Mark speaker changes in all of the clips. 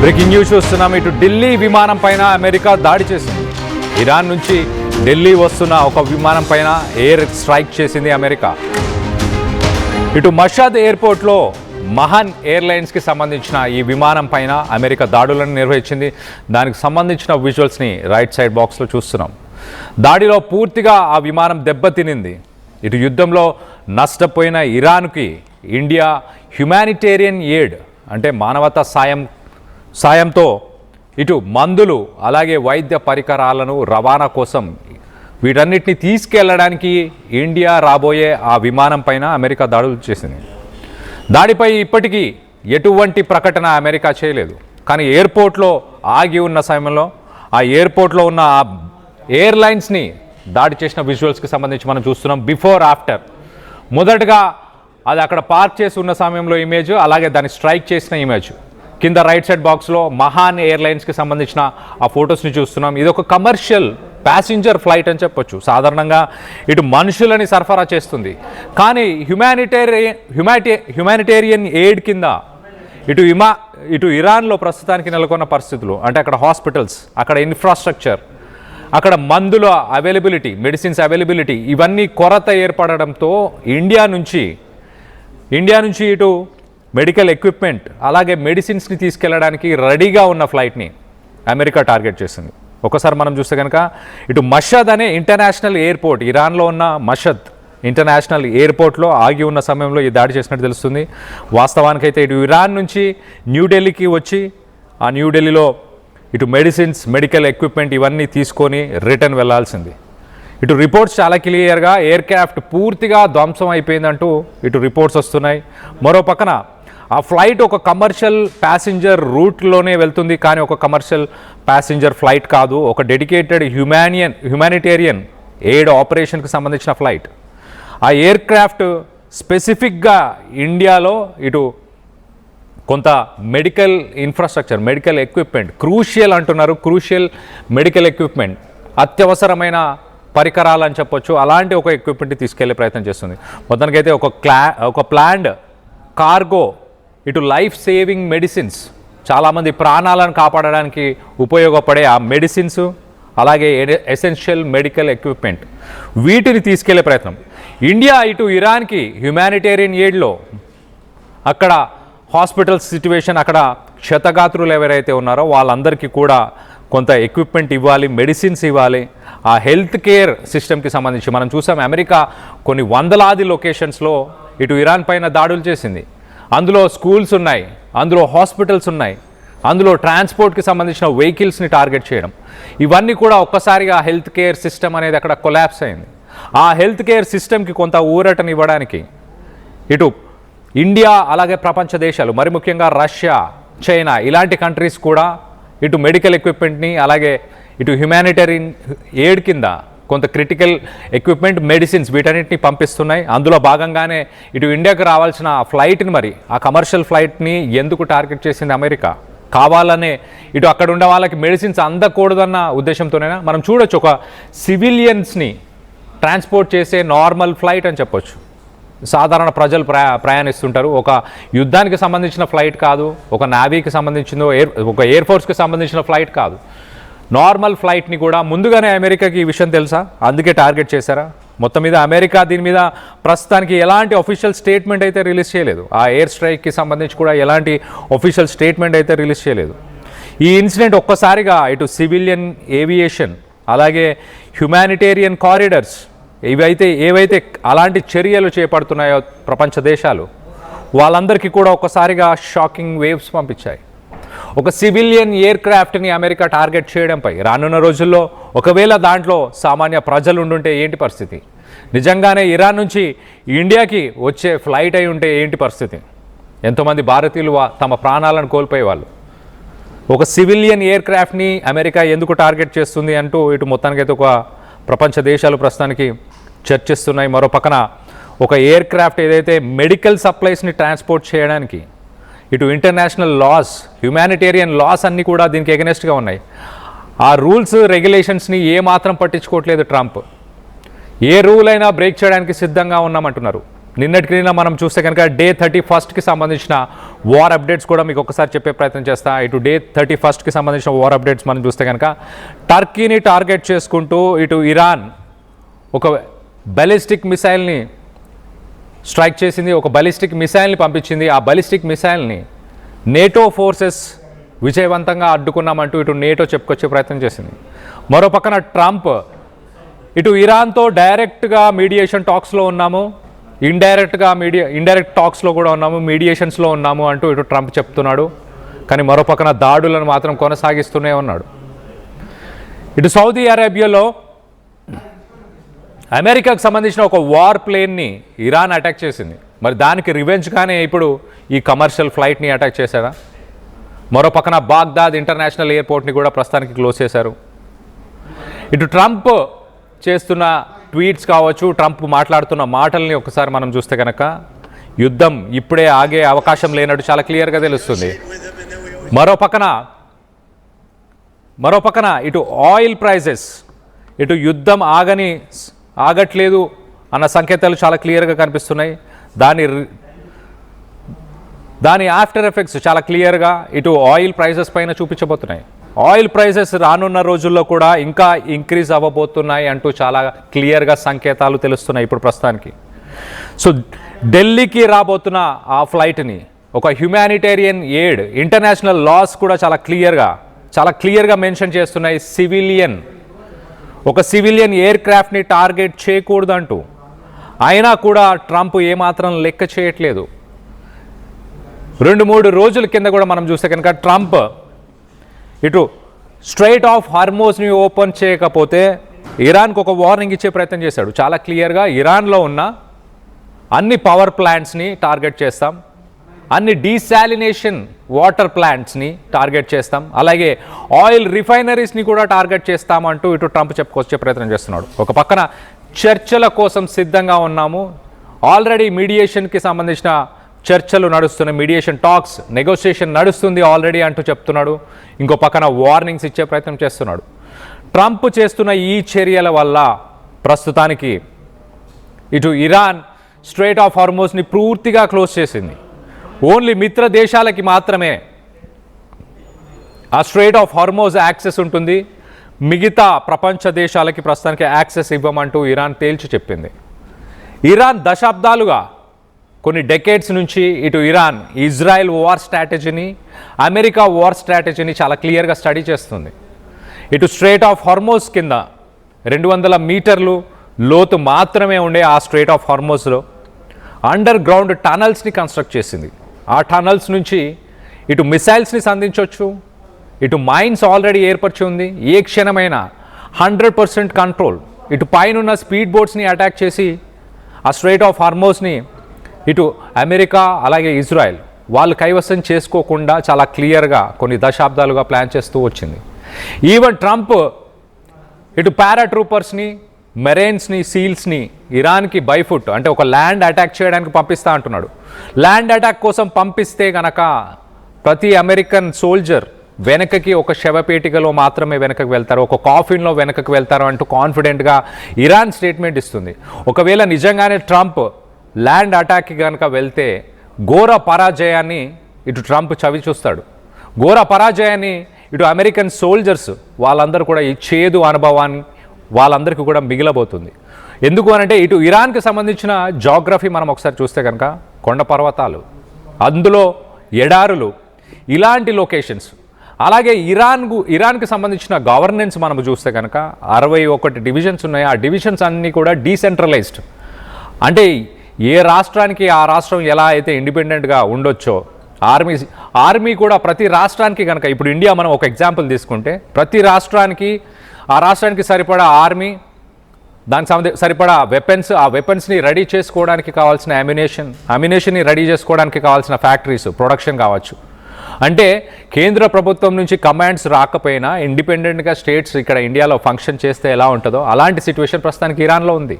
Speaker 1: Breaking news చూస్తున్నాం. ఇటు ఢిల్లీ విమానం పైన అమెరికా దాడి చేసింది. ఇరాన్ నుంచి ఢిల్లీ వస్తున్న ఒక విమానం పైన ఎయిర్ స్ట్రైక్ చేసింది అమెరికా. ఇటు మషద్ ఎయిర్పోర్ట్లో మహాన్ ఎయిర్లైన్స్కి సంబంధించిన ఈ విమానం పైన అమెరికా దాడులను నిర్వహించింది. దానికి సంబంధించిన విజువల్స్ని రైట్ సైడ్ బాక్స్లో చూస్తున్నాం. దాడిలో పూర్తిగా ఆ విమానం దెబ్బతినింది. ఇటు యుద్ధంలో నష్టపోయిన ఇరాన్కి ఇండియా హ్యుమానిటేరియన్ ఎయిడ్ అంటే మానవతా సాయంతో ఇటు మందులు అలాగే వైద్య పరికరాలను రవాణా కోసం వీటన్నిటిని తీసుకెళ్లడానికి ఇండియా రాబోయే ఆ విమానం పైన అమెరికా దాడులు చేసింది. దాడిపై ఇప్పటికీ ఎటువంటి ప్రకటన అమెరికా చేయలేదు. కానీ ఎయిర్పోర్ట్లో ఆగి ఉన్న సమయంలో ఆ ఎయిర్పోర్ట్లో ఉన్న ఆ ఎయిర్లైన్స్ని దాడి చేసిన విజువల్స్కి సంబంధించి మనం చూస్తున్నాం. బిఫోర్ ఆఫ్టర్ మొదటగా అది అక్కడ పార్క్ చేసి ఉన్న సమయంలో ఇమేజ్, అలాగే దాన్ని స్ట్రైక్ చేసిన ఇమేజ్ కింద రైట్ సైడ్ బాక్స్లో మహాన్ ఎయిర్లైన్స్కి సంబంధించిన ఆ ఫొటోస్ని చూస్తున్నాం. ఇది ఒక కమర్షియల్ ప్యాసింజర్ ఫ్లైట్ అని చెప్పొచ్చు. సాధారణంగా ఇటు మనుషులని సరఫరా చేస్తుంది. కానీ హ్యుమానిటేరియన్ ఎయిడ్ కింద ఇటు ఇరాన్లో ప్రస్తుతానికి నెలకొన్న పరిస్థితులు అంటే అక్కడ హాస్పిటల్స్, అక్కడ ఇన్ఫ్రాస్ట్రక్చర్, అక్కడ మందుల అవైలబిలిటీ, మెడిసిన్స్ అవైలబిలిటీ ఇవన్నీ కొరత ఏర్పడడంతో ఇండియా నుంచి ఇటు మెడికల్ ఎక్విప్మెంట్ అలాగే మెడిసిన్స్ని తీసుకెళ్లడానికి రెడీగా ఉన్న ఫ్లైట్ని అమెరికా టార్గెట్ చేసింది. ఒకసారి మనం చూస్తే కనుక ఇటు మషద్ అనే ఇంటర్నేషనల్ ఎయిర్పోర్ట్, ఇరాన్లో ఉన్న మషద్ ఇంటర్నేషనల్ ఎయిర్పోర్ట్లో ఆగి ఉన్న సమయంలో ఈ దాడి చేసినట్టు తెలుస్తుంది. వాస్తవానికైతే ఇటు ఇరాన్ నుంచి న్యూఢిల్లీకి వచ్చి ఆ న్యూఢిల్లీలో ఇటు మెడిసిన్స్, మెడికల్ ఎక్విప్మెంట్ ఇవన్నీ తీసుకొని రిటర్న్ వెళ్లాల్సింది. ఇటు రిపోర్ట్స్ చాలా క్లియర్గా ఎయిర్ క్రాఫ్ట్ పూర్తిగా ధ్వంసం అయిపోయిందంటూ ఇటు రిపోర్ట్స్ వస్తున్నాయి. మరో పక్కన ఆ ఫ్లైట్ ఒక కమర్షియల్ ప్యాసింజర్ రూట్లోనే వెళ్తుంది, కానీ ఒక కమర్షియల్ ప్యాసింజర్ ఫ్లైట్ కాదు, ఒక డెడికేటెడ్ హ్యుమానిటేరియన్ ఎయిడ్ ఆపరేషన్కి సంబంధించిన ఫ్లైట్. ఆ ఎయిర్ క్రాఫ్ట్ స్పెసిఫిక్గా ఇండియాలో ఇటు కొంత medical infrastructure, medical equipment, crucial అంటున్నారు, క్రూషియల్ మెడికల్ ఎక్విప్మెంట్, అత్యవసరమైన పరికరాలు అని చెప్పొచ్చు, అలాంటి ఒక ఎక్విప్మెంట్ని తీసుకెళ్లే ప్రయత్నం చేస్తుంది. మొత్తానికైతే ఒక ప్లాన్డ్ కార్గో, ఇటు లైఫ్ సేవింగ్ మెడిసిన్స్, చాలామంది ప్రాణాలను కాపాడడానికి ఉపయోగపడే ఆ మెడిసిన్స్ అలాగే ఎసెన్షియల్ మెడికల్ ఎక్విప్మెంట్ వీటిని తీసుకెళ్లే ప్రయత్నం. ఇండియా ఇటు ఇరాన్కి హ్యుమానిటేరియన్ ఎయిడ్లో అక్కడ హాస్పిటల్ సిచ్యువేషన్, అక్కడ క్షతగాత్రులు ఎవరైతే ఉన్నారో వాళ్ళందరికీ కూడా కొంత ఎక్విప్మెంట్ ఇవ్వాలి, మెడిసిన్స్ ఇవ్వాలి. ఆ హెల్త్ కేర్ సిస్టమ్కి సంబంధించి మనం చూసాం అమెరికా కొన్ని వందలాది లొకేషన్స్లో ఇటు ఇరాన్ పైన దాడులు చేసింది. అందులో స్కూల్స్ ఉన్నాయి, అందులో హాస్పిటల్స్ ఉన్నాయి, అందులో ట్రాన్స్పోర్ట్కి సంబంధించిన వెహికల్స్ని టార్గెట్ చేయడం, ఇవన్నీ కూడా ఒక్కసారిగా హెల్త్ కేర్ సిస్టమ్ అనేది అక్కడ కొలాప్స్ అయింది. ఆ హెల్త్ కేర్ సిస్టమ్కి కొంత ఊరటనివ్వడానికి ఇటు ఇండియా అలాగే ప్రపంచ దేశాలు, మరి ముఖ్యంగా రష్యా, చైనా ఇలాంటి కంట్రీస్ కూడా ఇటు మెడికల్ ఎక్విప్మెంట్ని అలాగే ఇటు హ్యుమానిటేరియన్ ఎయిడ్ కింద కొంత క్రిటికల్ ఎక్విప్మెంట్, మెడిసిన్స్ వీటన్నిటిని పంపిస్తున్నాయి. అందులో భాగంగానే ఇటు ఇండియాకి రావాల్సిన ఫ్లైట్ని, మరి ఆ కమర్షియల్ ఫ్లైట్ని ఎందుకు టార్గెట్ చేసింది అమెరికా? కావాలనే ఇటు అక్కడ ఉండే వాళ్ళకి మెడిసిన్స్ అందకూడదన్న ఉద్దేశంతోనైనా మనం చూడొచ్చు. ఒక సివిలియన్స్ని ట్రాన్స్పోర్ట్ చేసే నార్మల్ ఫ్లైట్ అని చెప్పొచ్చు. సాధారణ ప్రజలు ప్రయాణిస్తుంటారు. ఒక యుద్ధానికి సంబంధించిన ఫ్లైట్ కాదు, ఒక నావీకి సంబంధించిందో ఒక ఎయిర్ ఫోర్స్కి సంబంధించిన ఫ్లైట్ కాదు, నార్మల్ ఫ్లైట్ని కూడా ముందుగానే అమెరికాకి ఈ విషయం తెలుసా? అందుకే టార్గెట్ చేశారా? మొత్తం మీద అమెరికా దీని మీద ప్రస్తుతానికి ఎలాంటి ఒఫీషియల్ స్టేట్మెంట్ అయితే రిలీజ్ చేయలేదు. ఆ ఎయిర్ స్ట్రైక్కి సంబంధించి కూడా ఎలాంటి ఒఫీషియల్ స్టేట్మెంట్ అయితే రిలీజ్ చేయలేదు. ఈ ఇన్సిడెంట్ ఒక్కసారిగా ఇటు సివిలియన్ ఏవియేషన్ అలాగే హ్యుమానిటేరియన్ కారిడర్స్ ఏవైతే అలాంటి చర్యలు చేపడుతున్నాయో ప్రపంచ దేశాలు, వాళ్ళందరికీ కూడా ఒక్కసారిగా షాకింగ్ వేవ్స్ పంపించాయి. ఒక సివిలియన్ ఎయిర్ క్రాఫ్ట్ని అమెరికా టార్గెట్ చేయడంపై రానున్న రోజుల్లో ఒకవేళ దాంట్లో సామాన్య ప్రజలు ఉండుంటే ఏంటి పరిస్థితి? నిజంగానే ఇరాన్ నుంచి ఇండియాకి వచ్చే ఫ్లైట్ అయి ఉంటే ఏంటి పరిస్థితి? ఎంతోమంది భారతీయులు తమ ప్రాణాలను కోల్పోయేవాళ్ళు. ఒక సివిలియన్ ఎయిర్ క్రాఫ్ట్ని అమెరికా ఎందుకు టార్గెట్ చేస్తుంది అంటూ ఇటు మొత్తానికైతే ఒక ప్రపంచ దేశాలు ప్రస్తుతానికి చర్చిస్తున్నాయి. మరో పక్కన ఒక ఎయిర్ క్రాఫ్ట్ ఏదైతే మెడికల్ సప్లైస్ని ట్రాన్స్పోర్ట్ చేయడానికి ఇటు ఇంటర్నేషనల్ లాస్, హ్యుమానిటేరియన్ లాస్ అన్నీ కూడా దీనికి ఎగనెస్ట్గా ఉన్నాయి. ఆ రూల్స్, రెగ్యులేషన్స్ని ఏమాత్రం పట్టించుకోవట్లేదు ట్రంప్. ఏ రూల్ అయినా బ్రేక్ చేయడానికి సిద్ధంగా ఉన్నామంటున్నారు. నిన్నటికి నిన్న మనం చూస్తే కనుక డే 31కి సంబంధించిన వార్ అప్డేట్స్ కూడా మీకు ఒకసారి చెప్పే ప్రయత్నం చేస్తా. ఇటు డే 31కి సంబంధించిన వార్ అప్డేట్స్ మనం చూస్తే కనుక టర్కీని టార్గెట్ చేసుకుంటూ ఇటు ఇరాన్ ఒక బాలిస్టిక్ మిసైల్ని స్ట్రైక్ చేసింది, ఒక బాలిస్టిక్ మిసైల్ని పంపించింది. ఆ బాలిస్టిక్ మిసైల్ని నేటో ఫోర్సెస్ విజయవంతంగా అడ్డుకున్నామంటూ ఇటు నేటో చెప్పుకొచ్చే ప్రయత్నం చేసింది. మరో పక్కన ట్రంప్ ఇటు ఇరాన్తో డైరెక్ట్గా మీడియేషన్ టాక్స్లో ఉన్నాము, ఇండైరెక్ట్ టాక్స్లో కూడా ఉన్నాము, మీడియేషన్స్లో ఉన్నాము అంటూ ఇటు ట్రంప్ చెప్తున్నాడు. కానీ మరో పక్కన దాడులను మాత్రం కొనసాగిస్తూనే ఉన్నాడు. ఇటు సౌదీ అరేబియాలో అమెరికాకు సంబంధించిన ఒక వార్ ప్లేన్ని ఇరాన్ అటాక్ చేసింది. మరి దానికి రివెంజ్గానే ఇప్పుడు ఈ కమర్షియల్ ఫ్లైట్ని అటాక్ చేశారా? మరో పక్కన బాగ్దాద్ ఇంటర్నేషనల్ ఎయిర్పోర్ట్ని కూడా ప్రస్తుతానికి క్లోజ్ చేశారు. ఇటు ట్రంప్ చేస్తున్న ట్వీట్స్ కావచ్చు, ట్రంప్ మాట్లాడుతున్న మాటల్ని ఒకసారి మనం చూస్తే కనుక యుద్ధం ఇప్పుడే ఆగే అవకాశం లేనట్టు చాలా క్లియర్గా తెలుస్తుంది. మరో పక్కన ఇటు ఆయిల్ ప్రైజెస్, ఇటు యుద్ధం ఆగట్లేదు అన్న సంకేతాలు చాలా క్లియర్గా కనిపిస్తున్నాయి. దాని ఆఫ్టర్ ఎఫెక్ట్స్ చాలా క్లియర్గా ఇటు ఆయిల్ ప్రైజెస్ పైన చూపించబోతున్నాయి. ఆయిల్ ప్రైజెస్ రానున్న రోజుల్లో కూడా ఇంకా ఇంక్రీజ్ అవ్వబోతున్నాయి అంటూ చాలా క్లియర్గా సంకేతాలు తెలుస్తున్నాయి ఇప్పుడు ప్రస్తుతానికి. సో ఢిల్లీకి రాబోతున్న ఆ ఫ్లైట్ని ఒక హ్యుమానిటేరియన్ ఎయిడ్, ఇంటర్నేషనల్ లాస్ కూడా చాలా క్లియర్గా మెన్షన్ చేస్తున్నాయి. ఒక సివిలియన్ ఎయిర్ క్రాఫ్ట్ని టార్గెట్ చేయకూడదంటూ. అయినా కూడా ట్రంప్ ఏమాత్రం లెక్క చేయట్లేదు. 2-3 రోజుల కింద కూడా మనం చూస్తే కనుక ట్రంప్ ఇటు స్ట్రైట్ ఆఫ్ హార్మోజ్ని ఓపెన్ చేయకపోతే ఇరాన్కు ఒక వార్నింగ్ ఇచ్చే ప్రయత్నం చేశాడు. చాలా క్లియర్గా ఇరాన్లో ఉన్న అన్ని పవర్ ప్లాంట్స్ని టార్గెట్ చేస్తాం, అన్ని డీసాలినేషన్ వాటర్ ప్లాంట్స్ని టార్గెట్ చేస్తాం, అలాగే ఆయిల్ రిఫైనరీస్ని కూడా టార్గెట్ చేస్తామంటూ ఇటు ట్రంప్ చెప్పుకొచ్చే ప్రయత్నం చేస్తున్నాడు. ఒక పక్కన చర్చల కోసం సిద్ధంగా ఉన్నాము, ఆల్రెడీ మీడియేషన్కి సంబంధించిన చర్చలు నడుస్తున్నాయి, మీడియేషన్ టాక్స్, నెగోషియేషన్ నడుస్తుంది ఆల్రెడీ అంటూ చెప్తున్నాడు. ఇంకో పక్కన వార్నింగ్స్ ఇచ్చే ప్రయత్నం చేస్తున్నాడు. ట్రంప్ చేస్తున్న ఈ చర్యల వల్ల ప్రస్తుతానికి ఇటు ఇరాన్ స్ట్రైట్ ఆఫ్ హార్మోజ్ని పూర్తిగా క్లోజ్ చేసింది. ఓన్లీ మిత్ర దేశాలకి మాత్రమే ఆ స్ట్రైట్ ఆఫ్ హార్మోజ్ యాక్సెస్ ఉంటుంది, మిగతా ప్రపంచ దేశాలకి ప్రస్తుతానికి యాక్సెస్ ఇవ్వమంటూ ఇరాన్ తేల్చి చెప్పింది. ఇరాన్ దశాబ్దాలుగా కొన్ని డెకేడ్స్ నుంచి ఇటు ఇరాన్ ఇజ్రాయెల్ వార్ స్ట్రాటజీని, అమెరికా వార్ స్ట్రాటజీని చాలా క్లియర్గా స్టడీ చేస్తుంది. ఇటు స్ట్రైట్ ఆఫ్ హార్మోజ్ కింద 200 మీటర్లు లోతు మాత్రమే ఉండే ఆ స్ట్రైట్ ఆఫ్ హార్మోజ్లో అండర్ గ్రౌండ్ టనల్స్ని కన్స్ట్రక్ట్ చేసింది. ఆ టనల్స్ నుంచి ఇటు మిసైల్స్ని సంధించవచ్చు, ఇటు మైన్స్ ఆల్రెడీ ఏర్పరిచి ఉంది. ఏ క్షణమైనా 100% కంట్రోల్, ఇటు పైనున్న స్పీడ్ బోట్స్ని అటాక్ చేసి ఆ స్ట్రైట్ ఆఫ్ హార్మోజ్ని ఇటు అమెరికా అలాగే ఇజ్రాయెల్ వాళ్ళు కైవసం చేసుకోకుండా చాలా క్లియర్గా కొన్ని దశాబ్దాలుగా ప్లాన్ చేస్తూ వచ్చింది. ఈవెన్ ట్రంప్ ఇటు పారాట్రూపర్స్ని, మెరైన్స్ని, సీల్స్ని ఇరాన్కి బైఫుట్ అంటే ఒక ల్యాండ్ అటాక్ చేయడానికి పంపిస్తా అంటున్నాడు. ల్యాండ్ అటాక్ కోసం పంపిస్తే గనక ప్రతి అమెరికన్ సోల్జర్ వెనకకి ఒక శవపేటికలో మాత్రమే వెనకకు వెళ్తారు, ఒక కాఫిన్లో వెనకకు వెళ్తారు అంటూ కాన్ఫిడెంట్గా ఇరాన్ స్టేట్మెంట్ ఇస్తుంది. ఒకవేళ నిజంగానే ట్రంప్ ల్యాండ్ అటాక్కి కనుక వెళ్తే ఘోర పరాజయాన్ని ఇటు ట్రంప్ చవి చూస్తాడు. ఘోర పరాజయాన్ని ఇటు అమెరికన్ సోల్జర్స్ వాళ్ళందరూ కూడా ఈ చేదు అనుభవాన్ని వాళ్ళందరికీ కూడా మిగిలబోతుంది. ఎందుకు అనంటే ఇటు ఇరాన్కి సంబంధించిన జాగ్రఫీ మనం ఒకసారి చూస్తే కనుక కొండ పర్వతాలు, అందులో ఎడారులు, ఇలాంటి లొకేషన్స్. అలాగే ఇరాన్కి సంబంధించిన గవర్నెన్స్ మనం చూస్తే కనుక 61 డివిజన్స్ ఉన్నాయి. ఆ డివిజన్స్ అన్నీ కూడా డీసెంట్రలైజ్డ్, అంటే ఏ రాష్ట్రానికి ఆ రాష్ట్రం ఎలా అయితే ఇండిపెండెంట్గా ఉండొచ్చో ఆర్మీ కూడా ప్రతి రాష్ట్రానికి కనుక ఇప్పుడు ఇండియా మనం ఒక ఎగ్జాంపుల్ తీసుకుంటే ప్రతి రాష్ట్రానికి ఆ రాష్ట్రానికి సరిపడా ఆర్మీ, దానికి సరిపడా వెపన్స్, ఆ వెపన్స్ని రెడీ చేసుకోవడానికి కావాల్సిన అమ్యునేషన్ని రెడీ చేసుకోవడానికి కావాల్సిన ఫ్యాక్టరీస్, ప్రొడక్షన్ కావచ్చు. అంటే కేంద్ర ప్రభుత్వం నుంచి కమాండ్స్ రాకపోయినా ఇండిపెండెంట్గా స్టేట్స్ ఇక్కడ ఇండియాలో ఫంక్షన్ చేస్తే ఎలా ఉంటుందో అలాంటి సిచ్యువేషన్ ప్రస్తుతానికి ఇరాన్లో ఉంది.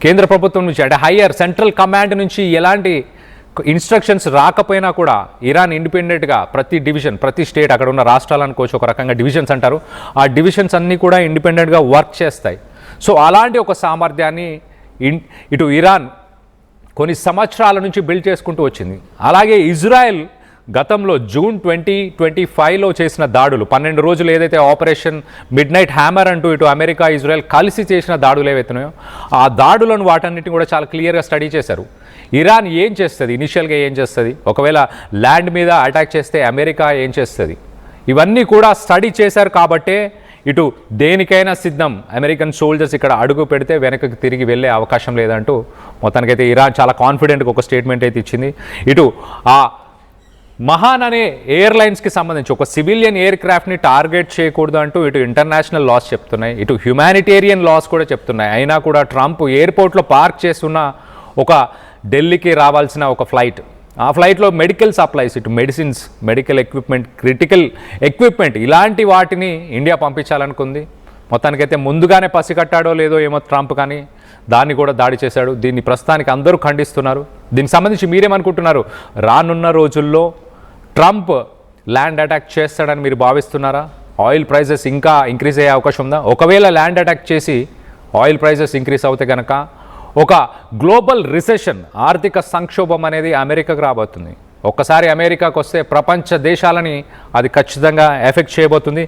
Speaker 1: కేంద్ర ప్రభుత్వం నుంచి అంటే హయ్యర్ సెంట్రల్ కమాండ్ నుంచి ఎలాంటి ఇన్స్ట్రక్షన్స్ రాకపోయినా కూడా ఇరాన్ ఇండిపెండెంట్గా ప్రతి డివిజన్, ప్రతి స్టేట్, అక్కడ ఉన్న రాష్ట్రాలు అనుకోవచ్చు, ఒక రకంగా డివిజన్స్ అంటారు, ఆ డివిజన్స్ అన్నీ కూడా ఇండిపెండెంట్గా వర్క్ చేస్తాయి. సో అలాంటి ఒక సామర్థ్యాన్ని ఇటు ఇరాన్ కొన్ని సంవత్సరాల నుంచి బిల్డ్ చేసుకుంటూ వచ్చింది. అలాగే ఇజ్రాయెల్ గతంలో జూన్ 2025లో చేసిన దాడులు 12 రోజులు ఏదైతే ఆపరేషన్ మిడ్ నైట్ హ్యామర్ అంటూ ఇటు అమెరికా ఇజ్రాయెల్ కలిసి చేసిన దాడులు ఏవైతున్నాయో ఆ దాడులను వాటన్నిటిని కూడా చాలా క్లియర్గా స్టడీ చేశారు. ఇరాన్ ఏం చేస్తుంది, ఇనిషియల్గా ఏం చేస్తుంది, ఒకవేళ ల్యాండ్ మీద అటాక్ చేస్తే అమెరికా ఏం చేస్తుంది, ఇవన్నీ కూడా స్టడీ చేశారు. కాబట్టే ఇటు దేనికైనా సిద్ధం, అమెరికన్ సోల్జర్స్ ఇక్కడ అడుగు పెడితే వెనకకి తిరిగి వెళ్ళే అవకాశం లేదంటూ మొత్తానికైతే ఇరాన్ చాలా కాన్ఫిడెంట్గా ఒక స్టేట్మెంట్ అయితే ఇచ్చింది. ఇటు ఆ మహాన్ అనే ఎయిర్లైన్స్కి సంబంధించి ఒక సివిలియన్ ఎయిర్ క్రాఫ్ట్ని టార్గెట్ చేయకూడదు అంటూ ఇటు ఇంటర్నేషనల్ లాస్ చెప్తున్నాయి, ఇటు హ్యుమానిటేరియన్ లాస్ కూడా చెప్తున్నాయి. అయినా కూడా ట్రంప్ ఎయిర్పోర్ట్లో పార్క్ చేస్తున్న ఒక ఢిల్లీకి రావాల్సిన ఒక ఫ్లైట్, ఆ ఫ్లైట్లో మెడికల్ సప్లైస్, ఇటు medicines, medical equipment, critical equipment ఇలాంటి వాటిని ఇండియా పంపించాలనుకుంది. మొత్తానికైతే ముందుగానే పసిగట్టాడో లేదో ఏమో ట్రంప్, కానీ దాన్ని కూడా దాడి చేశాడు. దీన్ని ప్రస్తుతానికి అందరూ ఖండిస్తున్నారు. దీనికి సంబంధించి మీరేమనుకుంటున్నారు? రానున్న రోజుల్లో ట్రంప్ ల్యాండ్ అటాక్ చేస్తాడని మీరు భావిస్తున్నారా? ఆయిల్ ప్రైజెస్ ఇంకా ఇంక్రీజ్ అయ్యే అవకాశం ఉందా? ఒకవేళ ల్యాండ్ అటాక్ చేసి ఆయిల్ ప్రైజెస్ ఇంక్రీజ్ అవుతే కనుక ఒక గ్లోబల్ రిసెషన్, ఆర్థిక సంక్షోభం అనేది అమెరికాకు రాబోతుంది. ఒక్కసారి అమెరికాకు వస్తే ప్రపంచ దేశాలని అది ఖచ్చితంగా ఎఫెక్ట్ చేయబోతుంది.